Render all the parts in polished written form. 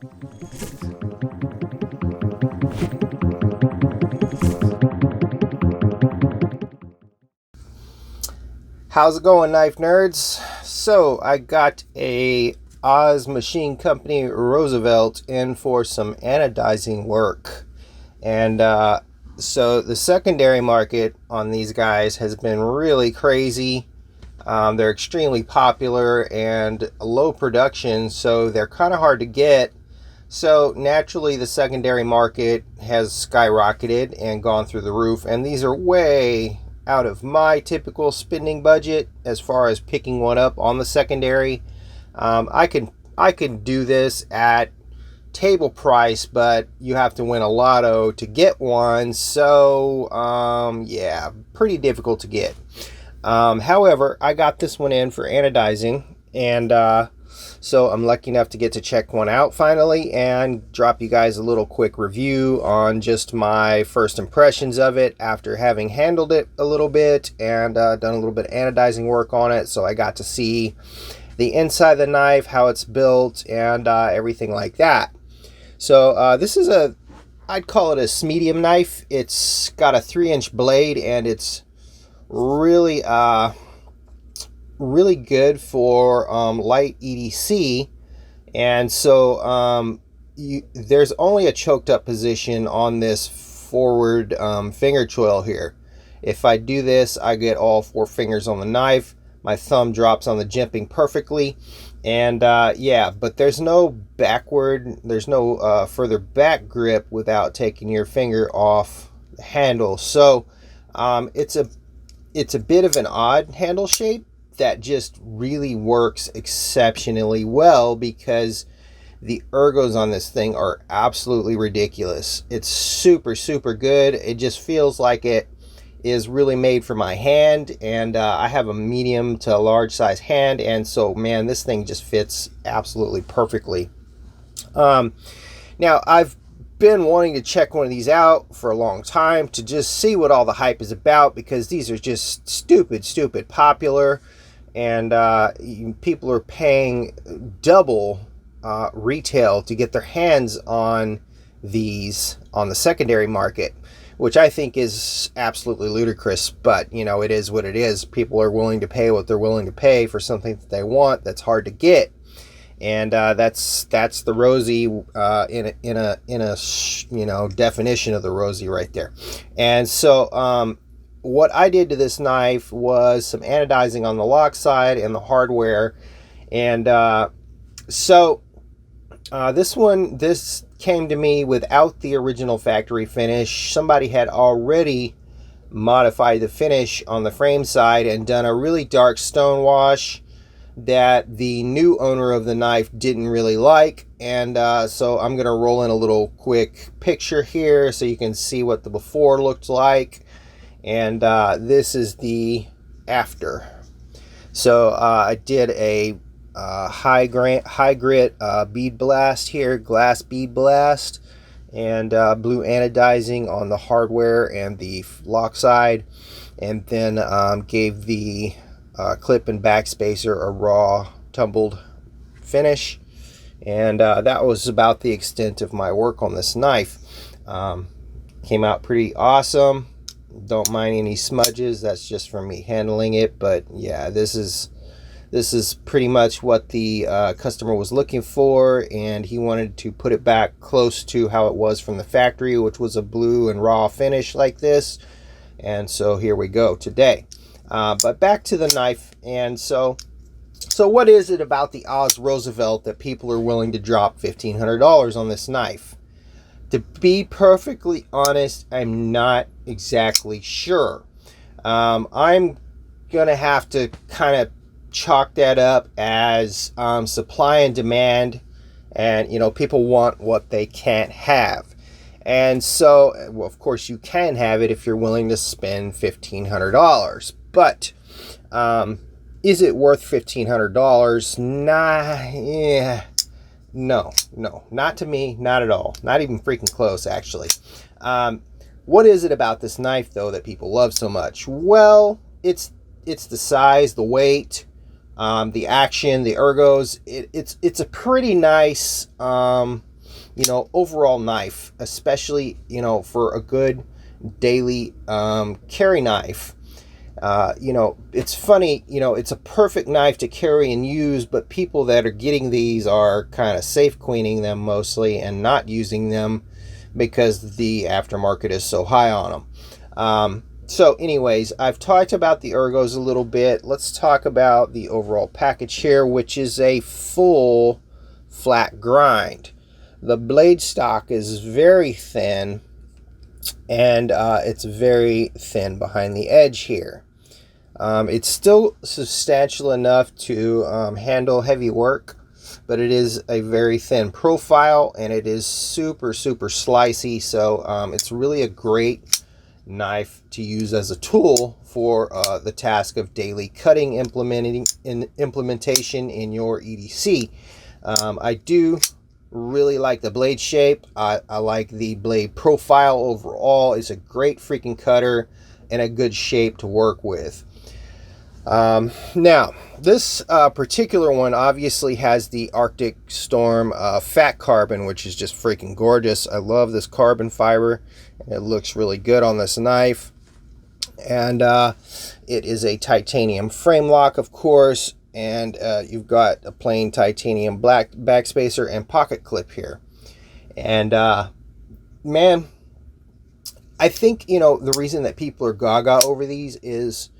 How's it going, knife nerds? So I got a Machine Co Roosevelt in for some anodizing work, and so the secondary market on these guys has been really crazy. They're extremely popular and low production, so they're kind of hard to get. So naturally the secondary market has skyrocketed and gone through the roof, and these are way out of my typical spending budget as far as picking one up on the secondary. I can do this at table price, but you have to win a lotto to get one, so yeah, pretty difficult to get. However, I got this one in for anodizing, and so I'm lucky enough to get to check one out finally and drop you guys a little quick review on just my first impressions of it after having handled it a little bit and done a little bit of anodizing work on it. So I got to see the inside of the knife, how it's built, and everything like that. So this is I'd call it a medium knife. It's got a 3-inch blade, and it's really really good for light EDC. And so there's only a choked up position on this forward finger choil here. If I do this, I get all 4 fingers on the knife. My thumb drops on the jimping perfectly, and yeah, but there's no further back grip without taking your finger off the handle. So it's a bit of an odd handle shape that just really works exceptionally well, because the ergos on this thing are absolutely ridiculous. It's super good. It just feels like it is really made for my hand, and I have a medium to large size hand, and so man, this thing just fits absolutely perfectly. Now I've been wanting to check one of these out for a long time to just see what all the hype is about, because these are just stupid popular, and people are paying double retail to get their hands on these on the secondary market, which I think is absolutely ludicrous. But you know, it is what it is. People are willing to pay what they're willing to pay for something that they want that's hard to get, and that's the Rosie in a you know, definition of the Rosie right there. And so what I did to this knife was some anodizing on the lock side and the hardware, and so this came to me without the original factory finish. Somebody had already modified the finish on the frame side and done a really dark stone wash that the new owner of the knife didn't really like, and so I'm gonna roll in a little quick picture here so you can see what the before looked like, and this is the after. So I did a high grit bead blast here, glass bead blast, and blue anodizing on the hardware and the lock side, and then gave the clip and back spacer a raw tumbled finish, and that was about the extent of my work on this knife. Came out pretty awesome. Don't mind any smudges, that's just from me handling it, but yeah, this is pretty much what the customer was looking for, and he wanted to put it back close to how it was from the factory, which was a blue and raw finish like this. And so here we go today. But back to the knife. And so what is it about the Roosevelt that people are willing to drop $1,500 on this knife? To be perfectly honest, I'm not exactly sure. I'm gonna have to kind of chalk that up as supply and demand, and you know, people want what they can't have. And so, well, of course you can have it if you're willing to spend $1,500, but is it worth $1,500? No, not to me, not at all, not even freaking close, actually. What is it about this knife though that people love so much? Well, it's the size, the weight, the action, the ergos. It's a pretty nice overall knife, especially, for a good daily carry knife. It's funny, it's a perfect knife to carry and use, but people that are getting these are kind of safe queening them mostly and not using them because the aftermarket is so high on them. So anyways, I've talked about the ergos a little bit. Let's talk about the overall package here, which is a full flat grind. The blade stock is very thin, and it's very thin behind the edge here. It's still substantial enough to handle heavy work, but it is a very thin profile, and it is super, super slicey. So it's really a great knife to use as a tool for the task of daily cutting implementation in your EDC. I do really like the blade shape. I like the blade profile overall. It's a great freaking cutter and a good shape to work with. Now, this particular one obviously has the Arctic Storm fat carbon, which is just freaking gorgeous. I love this carbon fiber, and it looks really good on this knife. And it is a titanium frame lock, of course, and you've got a plain titanium black backspacer and pocket clip here. And man, I think, the reason that people are gaga over these is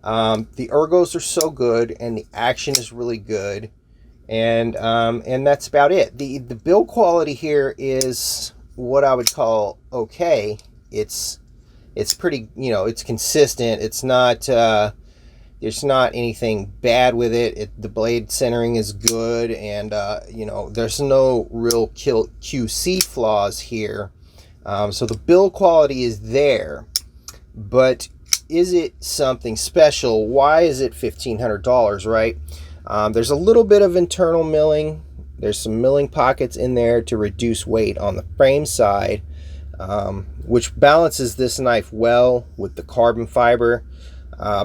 the ergos are so good, and the action is really good, and that's about it. The build quality here is what I would call okay. It's pretty, it's consistent. It's not there's not anything bad with it. The blade centering is good, and there's no real QC flaws here. So the build quality is there, but is it something special? Why is it $1,500, right? There's a little bit of internal milling. There's some milling pockets in there to reduce weight on the frame side, which balances this knife well with the carbon fiber,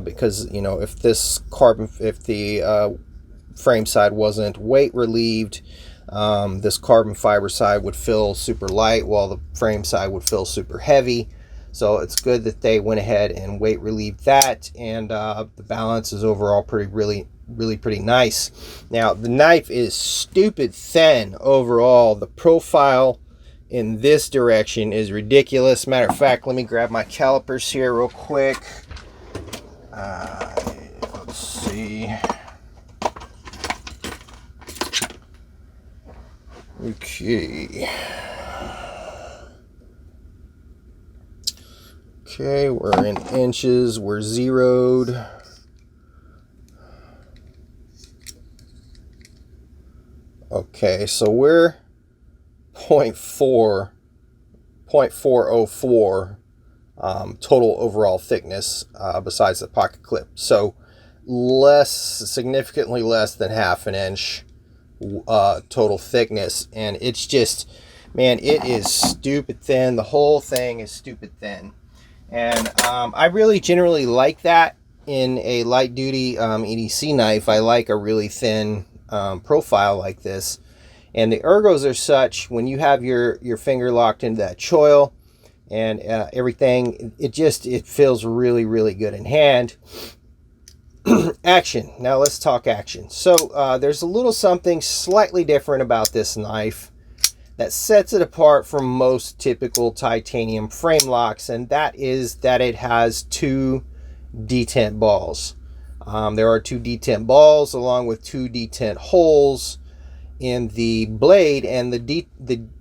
because if the frame side wasn't weight relieved, this carbon fiber side would feel super light while the frame side would feel super heavy. So it's good that they went ahead and weight relieved that, and the balance is overall really pretty nice. Now, the knife is stupid thin overall. The profile in this direction is ridiculous. Matter of fact, let me grab my calipers here real quick. Let's see. Okay. Okay, we're in inches. We're zeroed. Okay, so we're 0.404 total overall thickness, besides the pocket clip. So significantly less than half an inch total thickness, and it's just, man, it is stupid thin. The whole thing is stupid thin. And I really generally like that in a light duty EDC knife. I like a really thin profile like this. And the ergos are such, when you have your finger locked into that choil and everything, it feels really, really good in hand. Action. Now let's talk action. So there's a little something slightly different about this knife that sets it apart from most typical titanium frame locks, and that is that it has two detent balls. There are two detent balls along with two detent holes in the blade, and the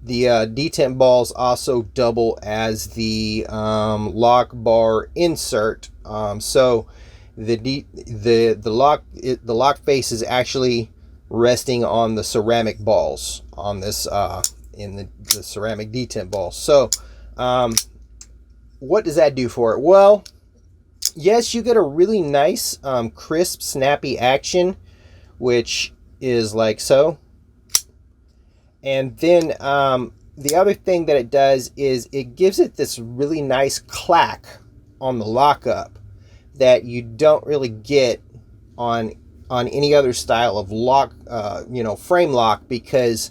detent balls also double as the lock bar insert. So the lock face is actually resting on the ceramic balls on this in the ceramic detent ball. So what does that do for it? Well, yes, you get a really nice crisp, snappy action, which is like so. And then the other thing that it does is it gives it this really nice clack on the lockup that you don't really get on any other style of lock, frame lock, because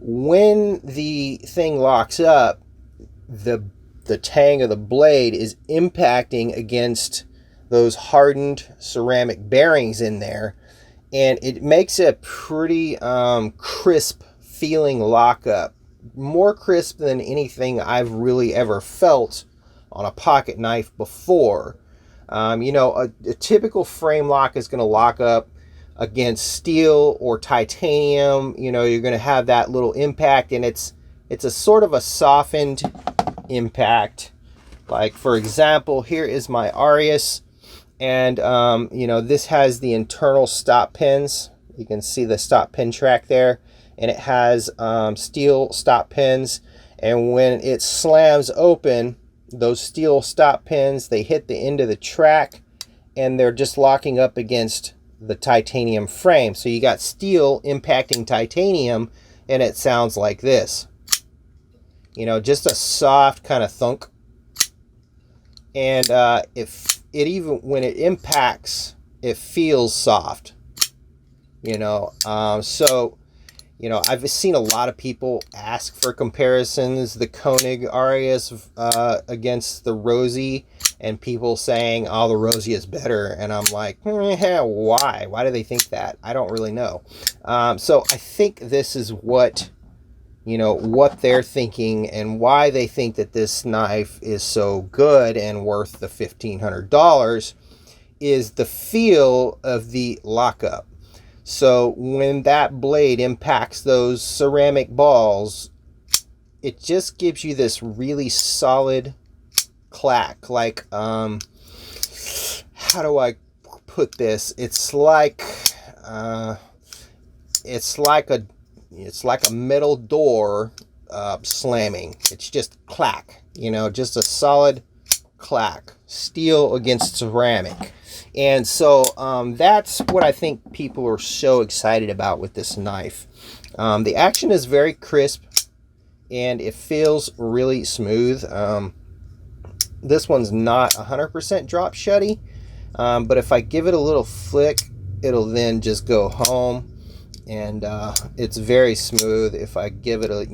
When the thing locks up, the tang of the blade is impacting against those hardened ceramic bearings in there, and it makes a pretty crisp feeling lockup, more crisp than anything I've really ever felt on a pocket knife before. A typical frame lock is going to lock up against steel or titanium. You're going to have that little impact, and it's a sort of a softened impact. Like, for example, here is my Arius, and this has the internal stop pins. You can see the stop pin track there, and it has steel stop pins, and when it slams open, those steel stop pins, they hit the end of the track, and they're just locking up against the titanium frame. So you got steel impacting titanium, and it sounds like this. Just a soft kind of thunk. And if it even when it impacts, it feels soft. So I've seen a lot of people ask for comparisons, the Koenig Arius against the Rosie, and people saying, oh, the Rosie is better. And I'm like, why? Why do they think that? I don't really know. So I think this is what they're thinking, and why they think that this knife is so good and worth the $1,500 is the feel of the lockup. So when that blade impacts those ceramic balls, it just gives you this really solid clack. Like, how do I put this? It's like a metal door slamming. It's just clack. Just a solid clack. Steel against ceramic. And so that's what I think people are so excited about with this knife. The action is very crisp, and it feels really smooth. This one's not 100% drop shutty, but if I give it a little flick, it'll then just go home, and it's very smooth. If I give it a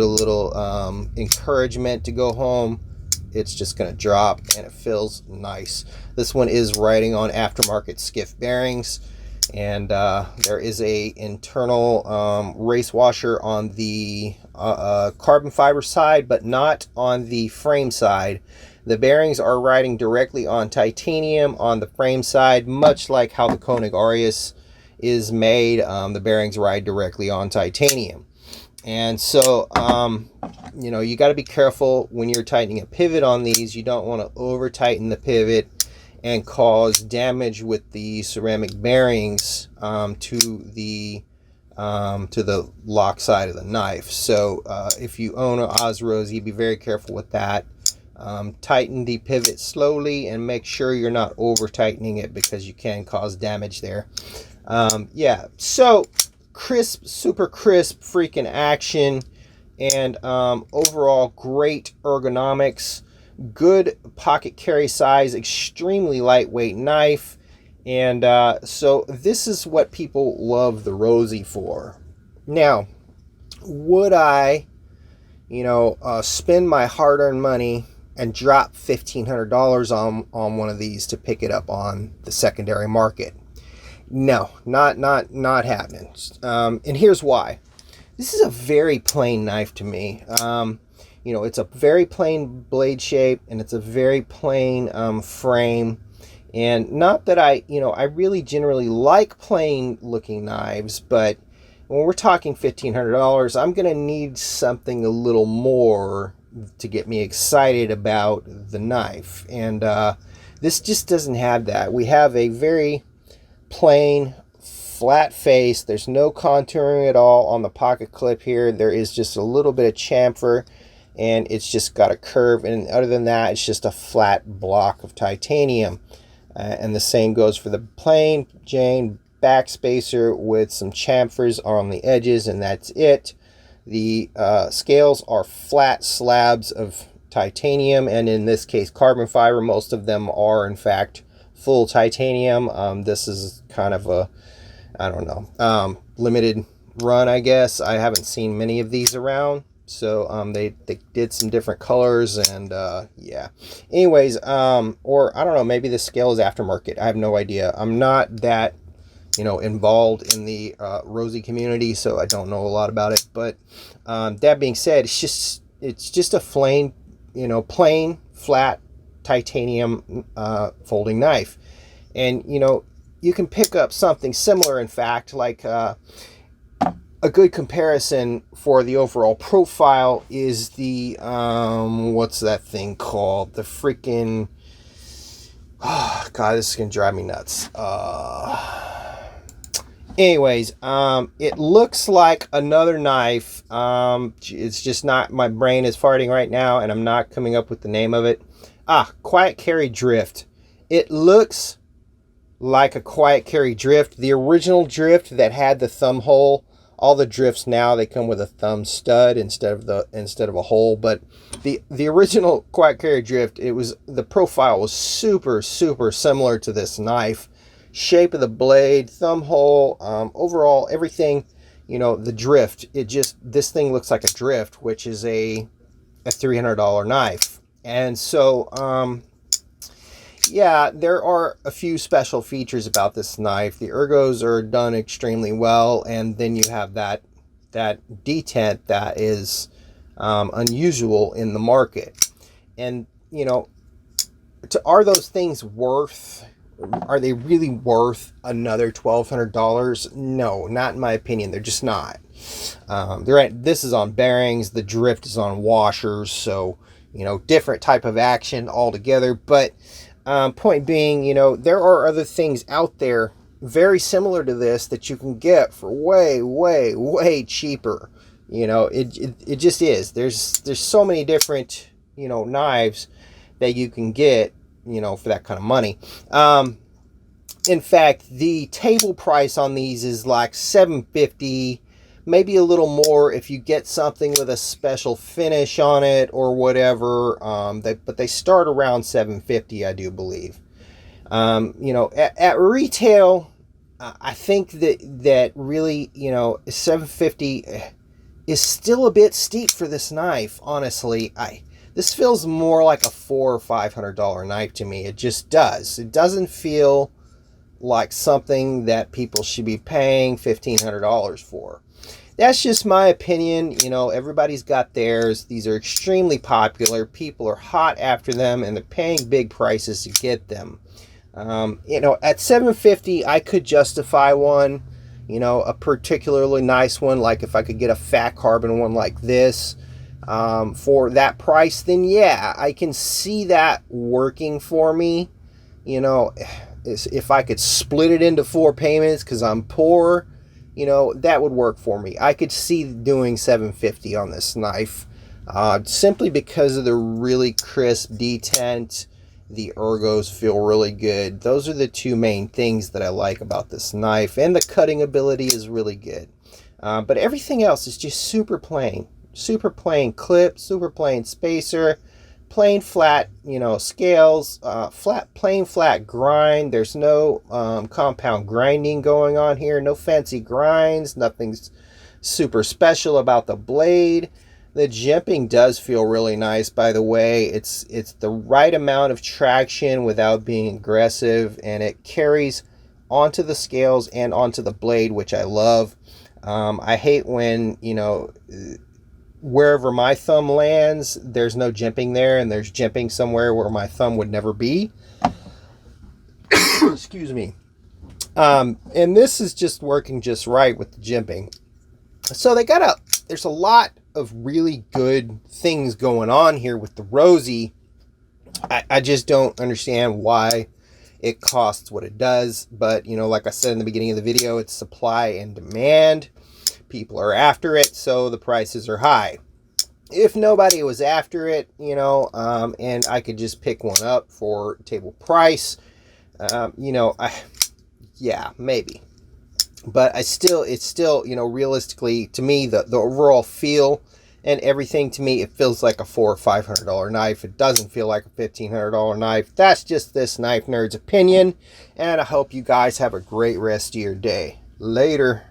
little encouragement to go home, it's just going to drop, and it feels nice. This one is riding on aftermarket Skiff bearings, and there is a internal race washer on the carbon fiber side, but not on the frame side. The bearings are riding directly on titanium on the frame side, much like how the Koenig Arius is made. The bearings ride directly on titanium. And so, you got to be careful when you're tightening a pivot on these. You don't want to over tighten the pivot and cause damage with the ceramic bearings to the lock side of the knife. So if you own an Oz Rosie, be very careful with that. Tighten the pivot slowly and make sure you're not over tightening it, because you can cause damage there. So crisp, super crisp freaking action, and overall great ergonomics, good pocket carry size, extremely lightweight knife. And so this is what people love the Rosie for. Now, would I spend my hard-earned money and drop $1,500 on one of these to pick it up on the secondary market? No, not happening. And here's why. This is a very plain knife to me. It's a very plain blade shape, and it's a very plain frame. And not that I really generally like plain looking knives, but when we're talking $1,500, I'm going to need something a little more to get me excited about the knife. And this just doesn't have that. We have a very plain flat face. There's no contouring at all on the pocket clip here. There is just a little bit of chamfer, and it's just got a curve, and other than that, it's just a flat block of titanium. And the same goes for the plain Jane backspacer with some chamfers on the edges, and that's it. The scales are flat slabs of titanium, and in this case carbon fiber. Most of them are in fact full titanium. This is kind of a, I don't know, limited run, I guess. I haven't seen many of these around. So they did some different colors, and yeah. Anyways, or I don't know, maybe the scale is aftermarket. I have no idea. I'm not that, involved in the Rosie community, so I don't know a lot about it. But that being said, it's just a plain, plain flat titanium folding knife, and you can pick up something similar. In fact, like a good comparison for the overall profile is the what's that thing called? The freaking, oh god, this is gonna drive me nuts. Anyways, it looks like another knife. It's just not, my brain is farting right now, and I'm not coming up with the name of it. Quiet Carry Drift. It looks like a Quiet Carry Drift. The original Drift that had the thumb hole. All the drifts now, they come with a thumb stud instead of a hole. But the original Quiet Carry Drift, the profile was super similar to this knife. Shape of the blade, thumb hole, overall everything. The drift. This thing looks like a drift, which is a $300 knife. And so yeah, there are a few special features about this knife. The ergos are done extremely well, and then you have that detent that is unusual in the market. And are those things worth? Are they really worth another $1,200? No, not in my opinion. They're just not. This is on bearings. The drift is on washers, so different type of action altogether. But point being, there are other things out there very similar to this that you can get for way cheaper. It just is. There's so many different, knives that you can get, for that kind of money. In fact, the table price on these is like $750, maybe a little more if you get something with a special finish on it or whatever. But they start around $750, I do believe. At retail, I think that really, $750 is still a bit steep for this knife. Honestly, this feels more like a $400 or $500 knife to me. It just does. It doesn't feel like something that people should be paying $1,500 for. That's just my opinion. Everybody's got theirs. These are extremely popular. People are hot after them, and they're paying big prices to get them. At $750, I could justify one, a particularly nice one. Like if I could get a fat carbon one like this for that price, then yeah, I can see that working for me. If I could split it into 4 payments because I'm poor, that would work for me. I could see doing $750 on this knife, simply because of the really crisp detent. The ergos feel really good. Those are the two main things that I like about this knife, and the cutting ability is really good. But everything else is just super plain clip, super plain spacer, plain flat, scales, plain flat grind. There's no compound grinding going on here. No fancy grinds. Nothing's super special about the blade. The jimping does feel really nice, by the way. It's the right amount of traction without being aggressive, and it carries onto the scales and onto the blade, which I love. I hate when, wherever my thumb lands, there's no jimping there, and there's jimping somewhere where my thumb would never be. Excuse me. And this is just working just right with the jimping. So there's a lot of really good things going on here with the Rosie. I just don't understand why it costs what it does. But, like I said in the beginning of the video, it's supply and demand. People are after it, so the prices are high. If nobody was after it, and I could just pick one up for table price, yeah, maybe. But it's still, realistically, to me, the overall feel and everything, to me, it feels like a $400 or $500 knife. It doesn't feel like a $1,500 knife. That's just this knife nerd's opinion, and I hope you guys have a great rest of your day. Later.